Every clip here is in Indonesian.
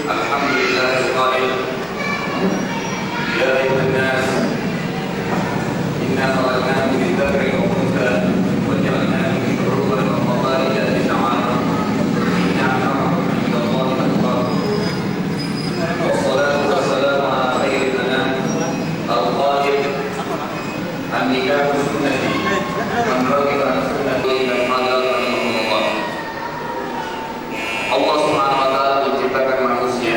Alhamdulillah القائل يا أيها الناس إنا خلقناكم من ذكر وأنثى وجعلناكم شعوبا وقبائل لتعارفوا إن أكرمكم عند الله أتقاكم والصلاة والسلام على خير الأنام القائل النكاح سنتي من رغب عن سنتي فقد رحمه Allah Subhanahu wa taala menciptakan manusia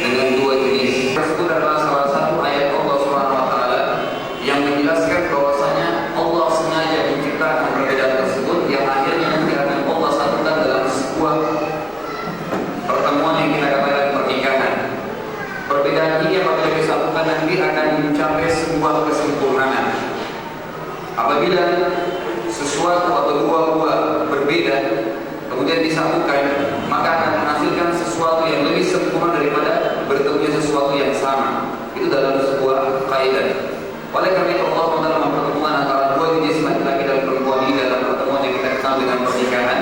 dengan dua jenis. Tersebut adalah salah satu ayat Allah Subhanahu wa taala yang menjelaskan bahwasanya Allah sengaja menciptakan perbedaan tersebut yang akhirnya nanti akan Allah satukan dalam sebuah pertemuan yang kita katakan pernikahan. Perbedaan ini apabila disatukan nanti akan mencapai sebuah kesempurnaan. Apabila sesuatu atau dua buah berbeda kemudian disatukan, maka akan menghasilkan sesuatu yang lebih sempurna daripada bertemunya sesuatu yang sama. Itu dalam sebuah kaidah. Oleh karena itu Allah dalam pertemuan antara dua jenis laki-laki dan perempuan ini dalam pertemuan yang kita kenal dengan pernikahan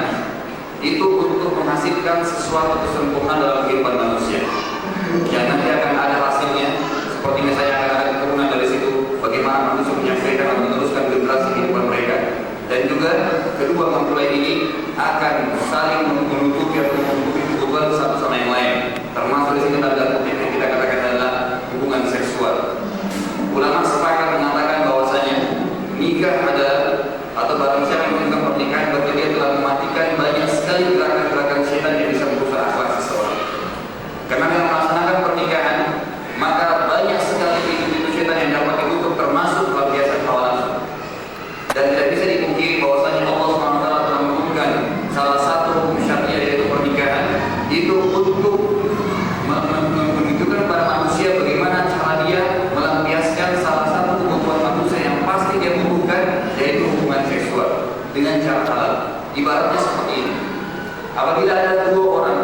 itu untuk menghasilkan sesuatu kesempurnaan dalam kehidupan manusia. Yang nanti akan ada hasilnya, seperti misalnya akan ada keturunan dari situ, bagaimana manusia menyaksikan dan meneruskan generasi kehidupan mereka. Dan juga kedua mempelai ini akan saling menutupi atau menutupi hubungan satu sama yang lain. Termasuk di sini tanda kutip yang kita katakan adalah hubungan seksual. Ulama sepakat mengatakan bahwasanya nikah adalah atau barang siapa yang melakukan pernikahan berarti dia telah mematikan banyak sekali gerakan-gerakan setan yang bisa merusak akhlak seseorang. Karena dengan melaksanakan pernikahan maka banyak sekali pintu-pintu setan yang dapat ditutup termasuk pelampiasan hawa nafsu. Dan tidak bisa dipungkiri bahwasanya Allah SWT telah menurunkan salah satu hukum syariah yaitu pernikahan itu untuk menunjukkan kepada manusia bagaimana cara dia melampiaskan salah satu kebutuhan manusia yang pasti dia butuhkan yaitu hubungan seksual dengan cara halal. Ibaratnya seperti ini. Apabila ada dua orang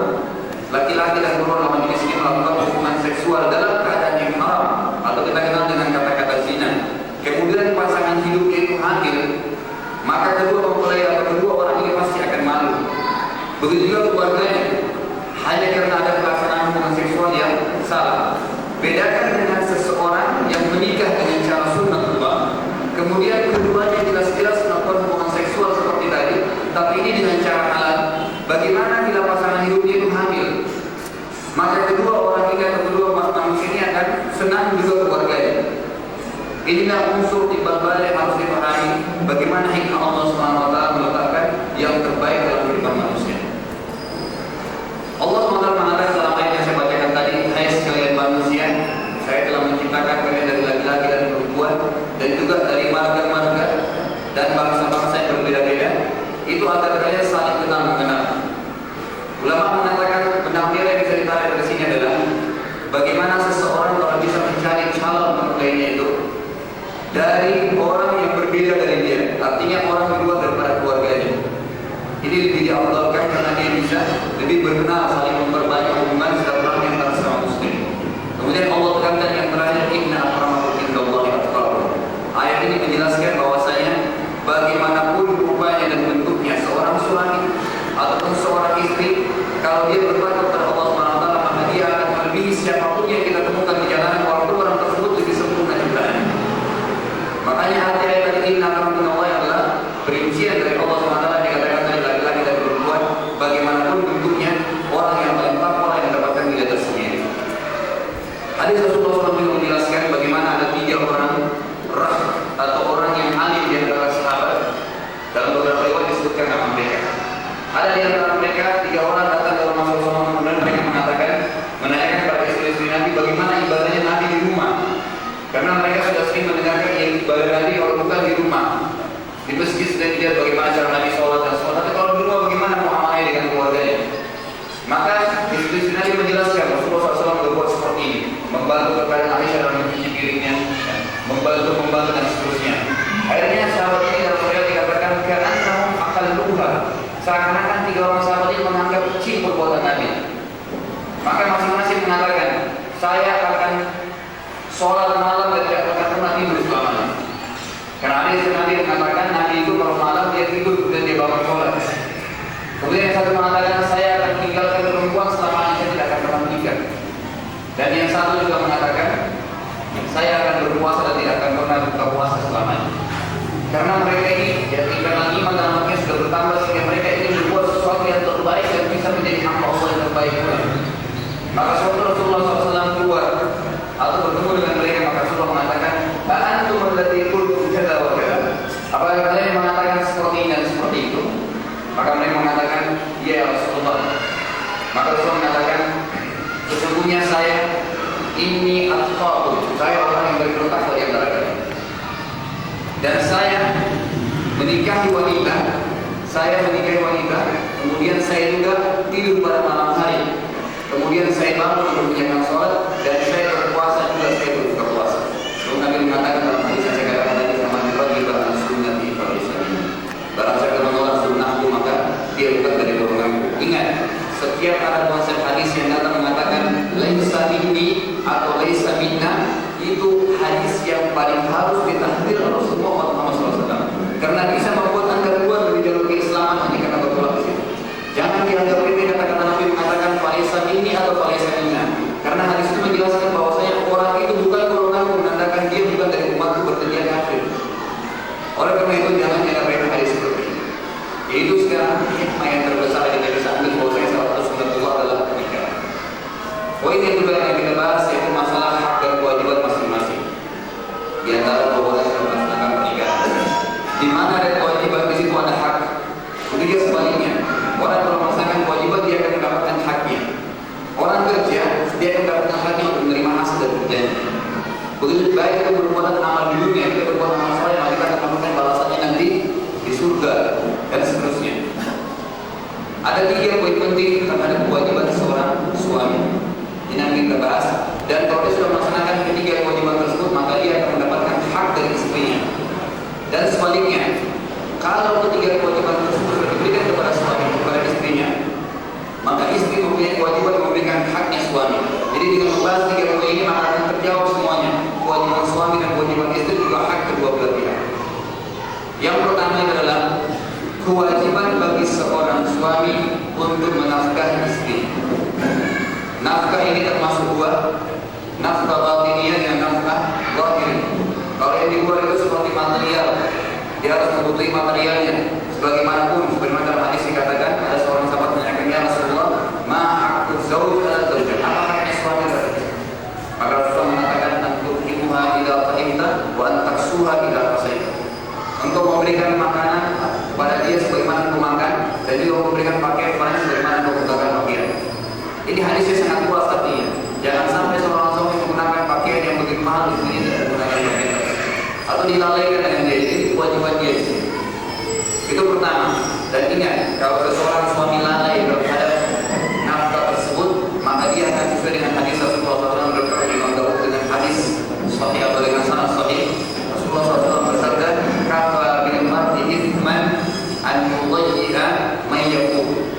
laki-laki dan perempuan dalam jenis ini melakukan hubungan seksual dalam keadaan yang haram atau kita kenal dengan kata-kata zina, kemudian pasangan hidupnya itu hamil, maka kedua mempelai atau kedua orang ini pasti akan malu. Begitu juga keluarganya, hanya karena ada pelaksanaan hubungan seksual yang salah. Bedakan dengan seseorang yang menikah dengan cara sunnatullah, kemudian keduanya jelas-jelas melakukan hubungan seksual seperti tadi, tapi ini dengan cara halal. Bagaimana bila pasangan hidupnya itu hamil? Maka kedua orang ini atau kedua manusia ini akan senang juga keluarganya. Inilah unsur timbal balik yang harus dipahami bagaimana hikmah Allah Subhanahu wa taala meletakkan yang terbaik dalam kehidupan manusia. Allah SWT mengatakan dalam ayat yang saya bacakan tadi, hai sekalian manusia, saya telah menciptakan kalian dari laki-laki dan perempuan dan juga dari marga-marga dan bangsa-bangsa yang berbeda-beda, itu agar kalian saling kenal mengenal. Ulama mengatakan benang merah yang bisa ditarik dari sini adalah bagaimana seseorang kalau bisa mencari calon mempelainya itu dari orang yang berbeda dari dia, artinya orang di luar daripada keluarganya. Ini lebih diafdalkan karena dia bisa lebih berkenal, saling memperbanyak hubungan silaturahmi antara sesama muslim. Kemudian Allah tekankan yang terakhir, inna akramakum indallahi atqakum. Ayat ini menjelaskan bahwasanya bagaimanapun rupanya dan bentuknya seorang suami ataupun seorang istri, kalau dia bertakwa kepada Allah Subhanahu wa taala, maka dia akan melebihi siapapun yang kita temukan di jalanan walaupun orang tersebut lebih sempurna ciptaannya. Makanya hati ayat tadi inna akramakum indallahi adalah perincian dari Allah Subhanahu wa taala dikatakan dari laki-laki dan perempuan, bagaimanapun bentuknya orang yang paling takwa yang mendapatkan nilai tersendiri. Hadis Rasulullah SAW menjelaskan bagaimana ada 3 orang rah atau orang yang alim di antara sahabat. Dalam beberapa riwayat disebutkan nama mereka. Ada di antara mereka 3 orang datang ke rumah Rasulullah SAW dan mereka mengatakan, menanyakan kepada istri-istri Nabi bagaimana ibadahnya Nabi di rumah. Karena mereka sudah sering mendengarkan yang ibadah Nabi kalau bukan di rumah. Di masjid sudah dilihat bagaimana cara Nabi sholat dan sholat, tapi kalau di rumah bagaimana muamalahnya dengan keluarganya. Maka istri-istri Nabi menjelaskan Rasulullah SAW berbuat seperti ini, membantu kepada Aisyah dalam mencuci piringnya, membantu dan seterusnya. Akhirnya sahabat ini dalam riwayat dikatakan ka'annahum aqalluha, seakan-akan 3 orang sahabat ini menganggap kecil perbuatan Nabi. Maka masing-masing mengatakan, saya akan sholat malam dan tidak akan pernah tidur selamanya. Karena ada yang Nabi mengatakan Nabi itu kalau malam dia tidur dan dia bangun sholat. Kemudian yang satu mengatakan saya akan meninggalkan perempuan selamanya, saya tidak akan pernah satu juga mengatakan, saya akan berpuasa dan tidak akan pernah buka puasa selamanya. Karena mereka ini, ya karena iman dan amalnya sudah bertambah sehingga mereka ingin berbuat sesuatu yang terbaik dan bisa menjadi hamba Allah yang terbaik pula. Maka suatu Rasulullah SAW keluar atau bertemu dengan mereka, maka Rasulullah mengatakan, "Antum allati qultum kadza wa kadza." Apakah kalian mengatakan seperti ini dan seperti itu? Maka mereka mengatakan, "Ya Rasulullah." Maka Rasulullah mengatakan, "Sesungguhnya saya ini atqakum, saya orang yang bertakwa di antara kalian. Dan saya menikahi wanita, kemudian saya juga tidur pada malam hari. Kemudian saya bangun untuk menjalankan sholat dan saya berpuasa juga, saya berbuka puasa." Lalu Nabi mengatakan dalam hadis yang saya katakan tadi, sama dibagi barang sunnah di Islam. Barang siapa menolak sunnahku maka dia bukan dari golonganku. Ingat, setiap ada konsep hadis yang datang mengatakan laisa minni atau laisa minna, itu hadis yang paling harus ditahdir oleh semua umat Muhammad SAW. Karena bisa membuat anda keluar dari jalur keislaman hanya karena bertolak ke situ. Jangan dianggap ini kata-kata Nabi mengatakan laisa minni atau laisa minna. Karena hadis itu menjelaskan bahwasanya orang itu bukan golonganku, menandakan dia bukan dari umatku, berarti dia kafir. Oleh karena itu jangan dianggap hadis seperti itu. Itu sekarang hikmah yang terbesar yang kita bisa ambil bahwasanya salah satu sunnatullah adalah pernikahan. Poin yang kedua yang kita bahas yaitu masalah hak dan kewajiban masing-masing. Di antara bahwa kita melaksanakan pernikahan, di mana ada kewajiban di situ ada hak. Begitu sebaliknya, orang kalau melaksanakan kewajiban dia akan mendapatkan haknya. Orang kerja dia akan mendapatkan haknya untuk menerima hasil dari kerjanya. Begitu baik itu berbuat amal di dunia, kita berbuat amal soleh, maka kita akan mendapatkan balasannya nanti di surga dan seterusnya. Ada 3 poin penting terhadap kewajiban seorang suami. Ini yang kita bahas. Dan kalau dia sudah melaksanakan ketiga kewajiban tersebut, maka dia akan mendapatkan hak dari istrinya. Dan sebaliknya, kalau ketiga kewajiban tersebut diberikan kepada suami, kepada istrinya, maka istri mempunyai kewajiban memberikan haknya suami. Jadi dengan membahas 3 poin ini maka akan terjawab semuanya. Kewajiban suami dan kewajiban istri juga hak kedua belah pihak. Yang pertama adalah kewajiban bagi seorang suami untuk menafkahi istri. Nafkah ini termasuk 2, nafkah batiniyah dan nafkah zahir. Kalau yang di luar itu seperti material, dia harus membutuhkan materialnya. Sebagaimanapun, sebagaimana dalam hadis dikatakan, ada seorang sahabat menanyakan, "Ya Rasulullah, ma haqqu zawj ala zawjah?" Apa haknya suami terhadap istri? Maka Rasulullah mengatakan, "Antuqimuha idza ta'imta wa antaksuha idza rasaita." Untuk memberikan makanan kepada dia sebagaimana engkau makan, dan juga memberikan pakaian kepada sebagaimana engkau gunakan pakaian. Ini hadisnya sangat kuat artinya. Jangan sampai seorang suami menggunakan pakaian yang begitu mahal, istrinya tidak menggunakan pakaian atau dilalaikan dengan dia. Ini kewajiban dia. Itu pertama. Dan ingat, kalau seorang suami lalai terhadap nafkah tersebut, maka dia akan sesuai dengan hadis Rasulullah SAW berkata Imam Daud dengan hadis sahih atau dengan sanad sahih. Rasulullah SAW bersabda, "Kafa bil mar'i ithman an yudayyi'a man yaqub."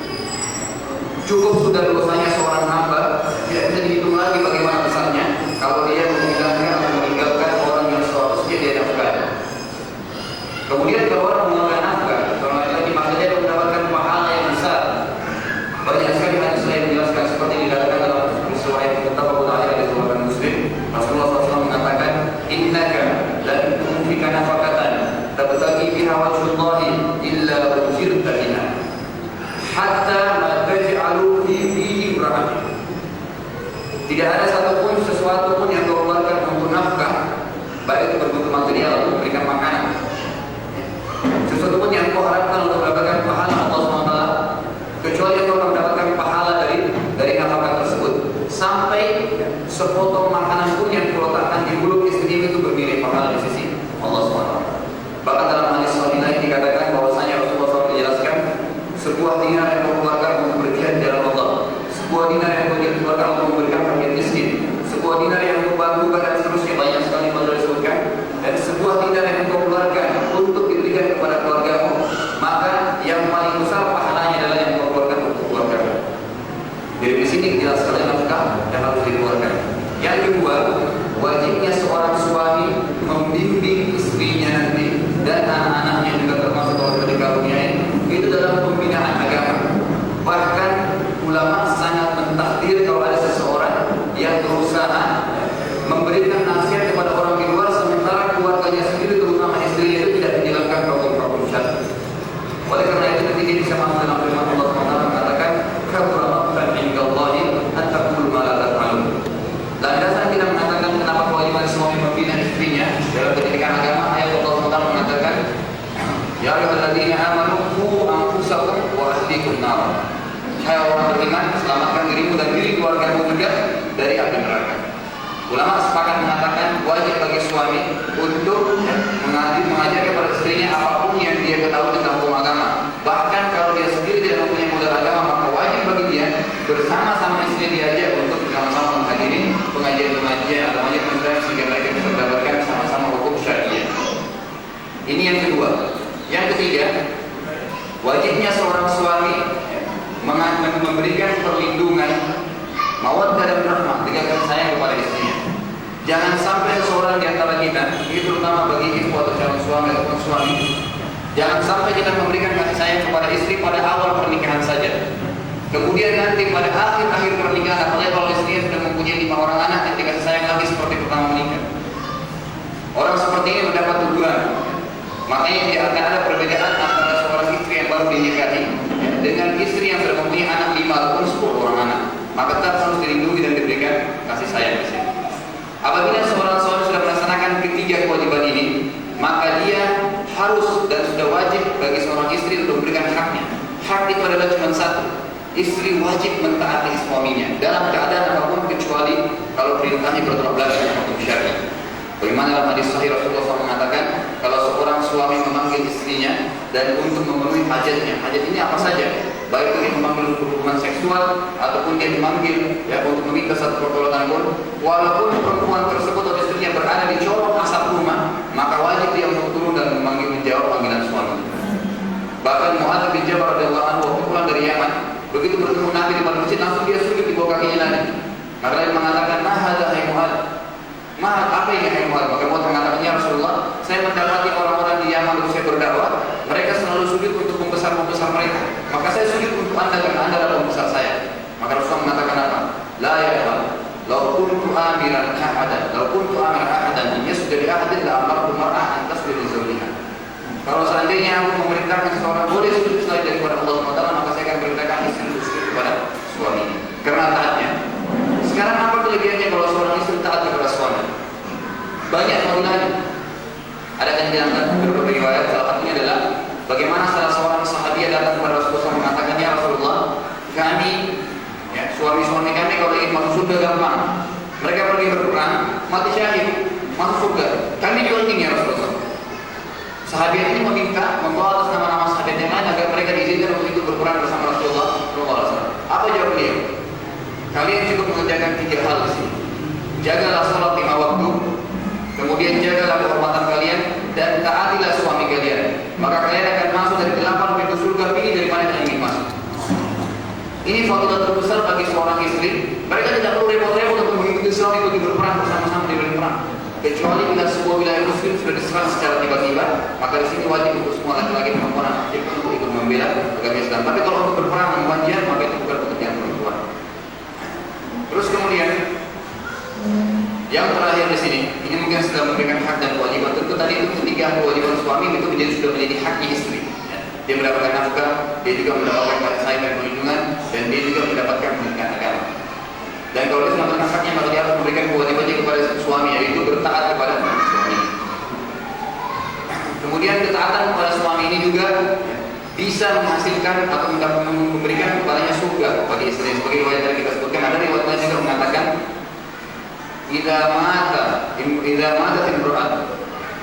Cukup sudah dosanya seorang hamba, tidak bisa dihitung lagi bagaimana besarnya kalau dia meninggalkan orang yang seharusnya dia nafkah. Kemudian kalau orang mengeluarkan nafkah, kalau lagi maka dia mendapatkan pahala yang besar. Banyak sekali hadis yang menjelaskan seperti dikatakan dalam riwayat muttafaqun alaih dari riwayat Muslim. Rasulullah SAW mengatakan, "Innaka la tunfika nafaqatan tabtaghi biha wajhullahi illa ujirta biha hatta ma taj'alu fi imra'atik." Tidak ada satupun sesuatu pun yang kau keluarkan untuk nafkah, baik itu berbentuk material atau memberikan makanan, sesuatu pun yang kau harapkan untuk mendapatkan pahala Allah SWT, kecuali kau akan mendapatkan pahala dari nafkah tersebut. Sampai sepotong makanan pun yang kau letakkan di mulut istri itu bernilai pahala di sisi Allah SWT. Bahkan dalam hadis sahih lain dikatakan bahwasanya Rasulullah SAW menjelaskan, sebuah dinar yang kau keluarkan untuk berjihad di jalan Allah, sebuah dinar yang kau keluarkan untuk memberikan fakir miskin, sebuah dinar yang kau bantu dan seterusnya, banyak sekali yang disebutkan, dan sebuah dinar yang kau keluarkan untuk diberikan kepada keluargamu, maka yang paling besar pahalanya adalah yang kau keluarkan untuk keluargamu. Jadi di sini jelas sekali nafkah yang harus dikeluarkan. Yang kedua, wajibnya seorang suami membimbing istrinya nanti dan anak-anaknya juga termasuk kalau sudah dikaruniai itu dalam pembinaan agama. Bahkan ulama sangat mentakdir kalau ada seseorang yang berusaha dari api neraka. Ulama sepakat mengatakan wajib bagi suami untuk mengajar kepada istrinya apapun yang dia ketahui tentang hukum agama. Bahkan kalau dia sendiri tidak mempunyai modal agama, maka wajib bagi dia bersama-sama istri diajak untuk bersama-sama menghadiri pengajian-pengajian atau pengajian sehingga mereka bisa mendapatkan sama-sama hukum syariah. Ini yang kedua. Yang ketiga, wajibnya seorang suami memberikan perlindungan, mawaddah dan rahmah dengan kasih sayang kepada istrinya. Jangan sampai seorang di antara kita, ini terutama bagi ibu atau calon suami ataupun suami, jangan sampai kita memberikan kasih sayang kepada istri pada awal pernikahan saja. Kemudian nanti pada akhir-akhir pernikahan, apalagi kalau istrinya sudah mempunyai 5 orang anak, yang dikasih sayang lagi seperti pertama menikah. Orang seperti ini mendapat teguran. Makanya dia akan ada perbedaan antara seorang istri yang baru dinikahi dengan istri yang sudah mempunyai anak 5 ataupun 10 orang anak. Maka tetap harus dilindungi dan diberikan kasih sayang di sini. Apabila seorang suami sudah melaksanakan ketiga kewajiban ini, maka dia harus dan sudah wajib bagi seorang istri untuk memberikan haknya. Hak itu adalah cuma satu. Istri wajib mentaati suaminya dalam keadaan apapun kecuali kalau perintahnya bertolak belakang dengan hukum syar'i. Bagaimana dalam hadis sahih Rasulullah SAW mengatakan kalau seorang suami memanggil istrinya dan untuk memenuhi hajatnya, hajat ini apa saja, baik itu dia memanggil untuk hubungan seksual ataupun dia dimanggil ya untuk meminta satu pertolongan pun, walaupun perempuan tersebut atau istrinya berada di corong asap rumah, maka wajib dia untuk turun dan menjawab panggilan suami. Bahkan Mu'adz bin Jabal radhiyallahu anhu waktu pulang dari Yaman, begitu bertemu Nabi di depan masjid, langsung dia sujud di bawah kakinya Nabi. Maka dia mengatakan, "Ma hadza hai Mu'adz?" "Ma apa ini hai Mu'adz?" Maka Mu'adz mengatakan, "Ya Rasulullah, saya mendapati orang-orang di Yaman untuk saya berdakwah, mereka selalu sujud untuk pembesar-pembesar mereka. Maka saya sujud untuk Anda karena Anda adalah pembesar saya." Maka Rasulullah mengatakan apa? "La ya Allah, law kuntu amiran ahadan, law kuntu amiran ahadan an yasjuda li ahadin la amartu mar'ah an tasjuda li zawjiha." Kalau seandainya aku memerintahkan seorang boleh sujud selain daripada Allah SWT, maka saya akan perintahkan istri untuk sujud kepada suami karena taatnya. Sekarang apa kelebihannya kalau seorang istri taat kepada suami? Banyak fadilahnya. Ada yang diangkat beberapa riwayat, salah satunya adalah bagaimana salah seorang sahabiah datang kepada Rasulullah mengatakan, "Ya Rasulullah, kami suami-suami kami kalau ingin masuk surga gampang. Mereka pergi berperang, mati syahid, masuk surga. Kami juga ingin ya Rasulullah." Sahabat ini meminta membawa atas nama-nama sahabat yang lain agar mereka diizinkan untuk ikut berperang bersama Rasulullah SAW. Apa jawab beliau? Kalian cukup mengerjakan 3 hal di sini. Jagalah salat 5 waktu, kemudian jagalah kehormatan kalian, dan taatilah suami kalian. Maka kalian akan masuk dari 8 pintu surga, pilih dari mana kalian ingin masuk. Ini fadilah terbesar bagi seorang istri. Mereka tidak perlu repot-repot untuk mengikuti suami pergi berperang bersama-sama di perang. Kecuali bila sebuah wilayah muslim sudah diserang secara tiba-tiba, maka di sini wajib untuk semua laki-laki perempuan aktif untuk ikut membela agama Islam. Tapi kalau untuk berperang melawan jihad, maka itu bukan pekerjaan perempuan. Terus kemudian yang terakhir di sini, ini mungkin sudah memberikan hak dan kewajiban. Tentu tadi itu ketiga kewajiban suami itu sudah menjadi haknya istri. Dia mendapatkan nafkah, dia juga mendapatkan kasih sayang dan perlindungan, dan dia juga mendapatkan pendidikan agama. Dan kalau dia mendapatkan haknya, maka dia harus memberikan kewajibannya kepada suami, yaitu bertaat kepada suami. Kemudian ketaatan kepada suami ini juga bisa menghasilkan atau memberikan kepadanya surga bagi istri. Sebagai riwayat yang kita sebutkan, ada riwayat lain juga mengatakan, "Idza matat imra'at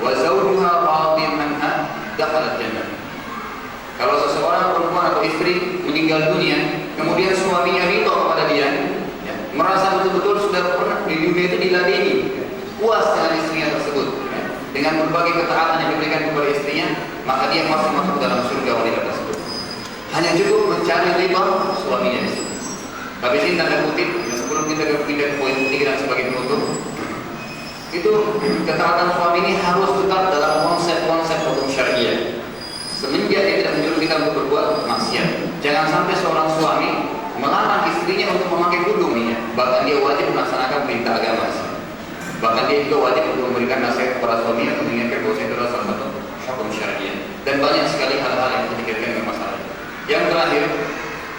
wa zawjuha radin anha, dakhalat jannah." Kalau seseorang perempuan atau istri meninggal dunia, kemudian suaminya ridho kepada dia, merasa betul-betul sudah pernah di dunia itu diladeni, puas dengan istrinya tersebut, dengan berbagai ketaatan yang diberikan kepada istrinya, maka dia masuk dalam surga wanita tersebut. Hanya cukup mencari ridha suaminya di situ. Tapi ini tanda kutip, sebelum kita pindah ke poin ketiga dan sebagai penutup, itu ketaatan suami ini harus tetap dalam konsep-konsep hukum syariah. Semenjak dia tidak menyuruh kita untuk berbuat maksiat, jangan sampai seorang suami melarang istrinya untuk memakai kerudungnya. Bahkan dia wajib melaksanakan perintah agama. Bahkan dia juga wajib untuk memberikan nasihat kepada suaminya untuk mengingatkan bahwa itu adalah salah satu hukum syariah. Dan banyak sekali hal-hal yang dikaitkan dengan masalah. Yang terakhir,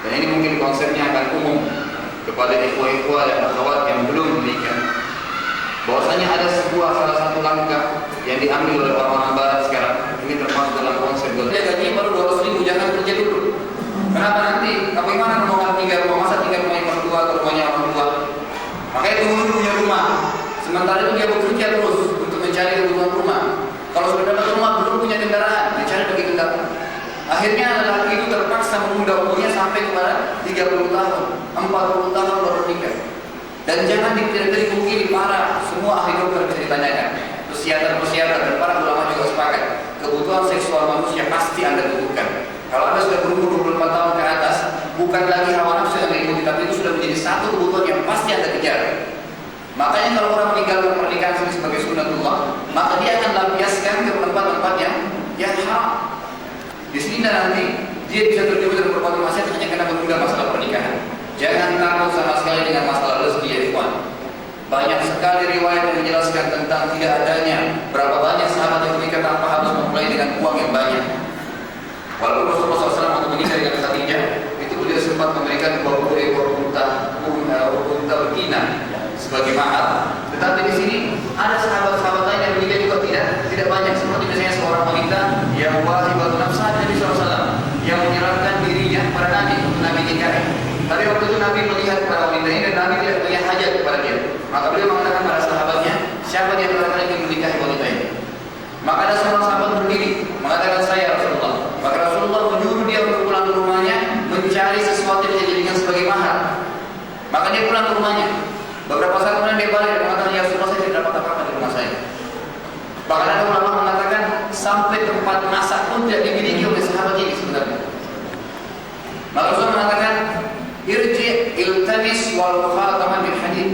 dan ini mungkin konsepnya akan umum kepada ikhwah-ikhwah dan akhwat yang belum menikah, bahwasanya ada salah satu langkah yang diambil oleh orang-orang barat sekarang. Ini termasuk dalam konsep gaji baru 200.000, jangan kerja dulu. Kenapa nanti? Bagaimana mau tinggal rumah, masa tinggal rumah mertua atau rumahnya orang tua? Maka Saya dulu punya rumah, sementara itu dia bekerja terus untuk mencari kebutuhan rumah. Kalau sudah dapat rumah belum punya kendaraan, dicari bagi kendaraan. Akhirnya lelaki itu terpaksa menunda umurnya sampai kepada 30 tahun, 40 tahun baru nikah. Dan jangan dipungkiri para semua ahli dokter bisa ditanyakan, psikiater dan para ulama juga sepakat, kebutuhan seksual manusia pasti Anda butuhkan. Kalau Anda sudah berumur 24 tahun ke atas, bukan lagi hawa nafsu yang mengikuti, tapi itu sudah menjadi satu kebutuhan yang pasti Anda kejar. Makanya kalau orang meninggalkan pernikahan sebagai sunnatullah, maka dia akan lampiaskan ke tempat-tempat yang haram. Di sini nanti dia bisa terlibat dalam perbuatan maksiat hanya karena menunda masalah pernikahan. Jangan takut sama sekali dengan masalah rezeki ya ikhwan. Banyak sekali riwayat yang menjelaskan tentang tidak adanya berapa banyak sahabat yang menikah tanpa harus memulai dengan uang yang banyak. Walaupun Rasulullah SAW waktu menikah dengan Khadijah, itu beliau sempat memberikan 20 ekor unta betina sebagai mahar. Tetapi di sini ada sahabat-sahabat lain yang menikah juga tidak banyak. Seperti misalnya seorang wanita yang wahibatun nafsah Nabi SAW yang menyerahkan dirinya kepada Nabi untuk Nabi nikahi. Tapi waktu itu Nabi melihat para wanita ini dan Nabi tidak punya hajat kepada dia. Maka beliau mengatakan pada sahabatnya, siapa di antara kalian yang menikahi wanita ini? Maka ada seorang sahabat berdiri mengatakan, saya Rasulullah. Maka Rasulullah menyuruh dia untuk pulang ke rumahnya mencari sesuatu yang dijadikan sebagai mahar. Maka dia pulang ke rumahnya. Beberapa saat kemudian dia balik dan mengatakan, ya Rasulullah, saya tidak dapat apa-apa di rumah saya. Bahkan ada ulama mengatakan sampai tempat masak pun tidak dimiliki oleh sahabat ini sebenarnya. Maka Rasulullah mengatakan, irji iltamis wal khataman bil hadid.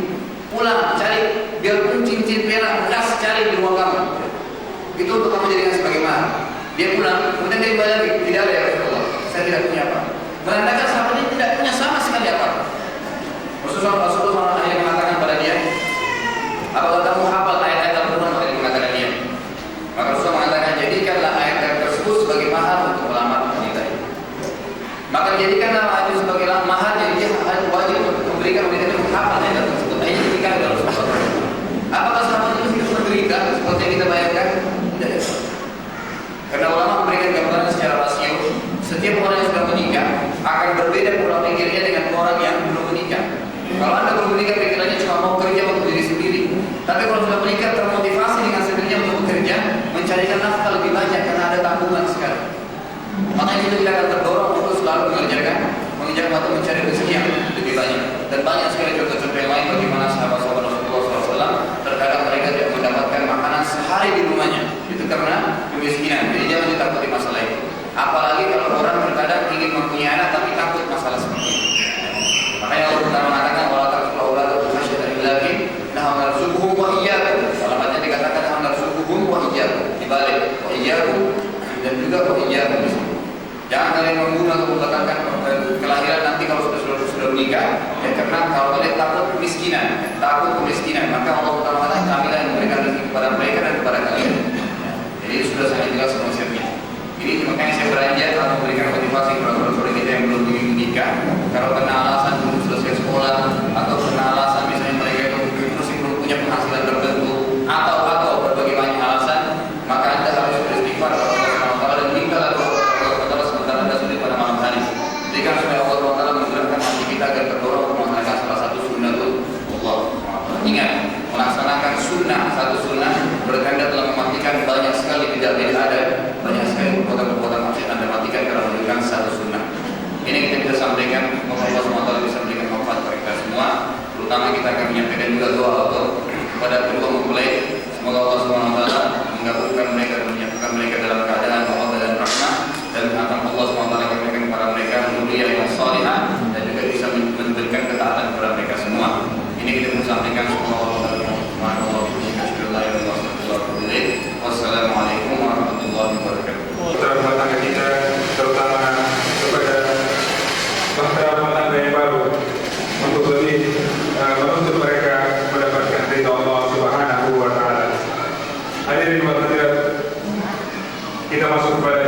Pulang cari biarpun cincin perak bekas cari di rumah kamu. Itu untuk kamu jadikan sebagai mahar. Dia pulang, kemudian dia kembali lagi, tidak ada ya Rasulullah, saya tidak punya apa. Menandakan sahabat ini tidak punya sama sekali apa. Rasulullah akhirnya mengatakan pada dia, apakah kamu hafal ayat-ayat Al-Quran? Maka dia mengatakan dia. Maka Rasulullah mengatakan, jadikanlah ayat-ayat tersebut sebagai mahar untuk melamar wanita ini. Maka jadikanlah ayat itu sebagai mahar, jadi dia wajib untuk memberikan wanita itu menghafal ayat tersebut. Ayat jadikan dalam Rasulullah. Apakah sahabat itu hidup menderita seperti yang kita bayangkan? Tidak. Karena ulama memberikan gambaran secara rasio, setiap orang yang sudah menikah akan berbeda pola pikirnya dengan orang yang belum menikah. Kalau Anda belum menikah, pikirannya cuma mau kerja untuk diri sendiri. Tapi kalau sudah menikah, termotivasi dengan sendirinya untuk bekerja, mencarikan nafkah lebih banyak karena ada tabungan sekarang. Makanya itu kita akan terdorong untuk selalu mengerjakan atau mencari rezeki yang lebih banyak. Dan banyak sekali contoh-contoh yang lain bagaimana sahabat-sahabat Rasulullah SAW terkadang mereka tidak mendapatkan makanan sehari di rumahnya. Itu karena kemiskinan. Jadi jangan ditakuti masalah itu. Apalagi kalau orang terkadang ingin mempunyai anak tapi takut masalah seperti itu. Makanya Allah Taala mengatakan wala taqulu auladakum khasyata imlaqin nahnu narzuquhum wa iyyakum. Dalam ayat dikatakan nahnu narzuquhum wa iyyakum. Dibalik wa iyyakum dan juga wa iyyakum. Jangan kalian membunuh atau membatalkan kelahiran nanti kalau sudah menikah. Ya, karena kalau kalian takut kemiskinan, maka Allah Taala mengatakan kamilah yang memberikan rezeki kepada mereka dan kepada kalian. Jadi sudah sangat jelas konsepnya. Ini makanya saya beranjak atau memberikan motivasi kepada saudara kita yang belum ingin menikah. Kalau kena alasan belum selesai sekolah atau kena alasan misalnya mereka itu masih belum punya penghasilan tertentu atau berbagai banyak alasan, maka Anda harus beristighfar kepada Allah Subhanahu wa taala dan mintalah kepada Allah Subhanahu wa taala sementara Anda sulit pada malam hari. Jika supaya Allah Subhanahu wa taala menggerakkan hati kita agar terdorong untuk melaksanakan salah satu sunnah itu Allah. Ingat, melaksanakan sunnah, satu sunnah berkanda telah mematikan banyak sekali tidak ada banyak sekali perbuatan-perbuatan maksiat Anda matikan karena menunjukkan satu sunnah. Ini kita bisa sampaikan, semoga Allah SWT bisa memberikan manfaat kepada kita semua. Terutama kita akan menyampaikan juga doa kepada kedua mempelai. Semoga Allah SWT menggabungkan mereka dan menyatukan mereka dalam keadaan mawaddah dan rahmah, dan akan Allah SWT memberikan kepada mereka dzurriyyah yang salihah dan juga bisa memberikan ketaatan kepada mereka semua. Ini kita bisa sampaikan, semoga Allah SWT Wassalamualaikum warahmatullahi wabarakatuh. Rumah tangga kita, terutama kepada rumah tangga yang baru, untuk lebih menuntut mereka mendapatkan ridha Allah Subhanahu wa taala. Hadirin wa hadirat, kita masuk kepada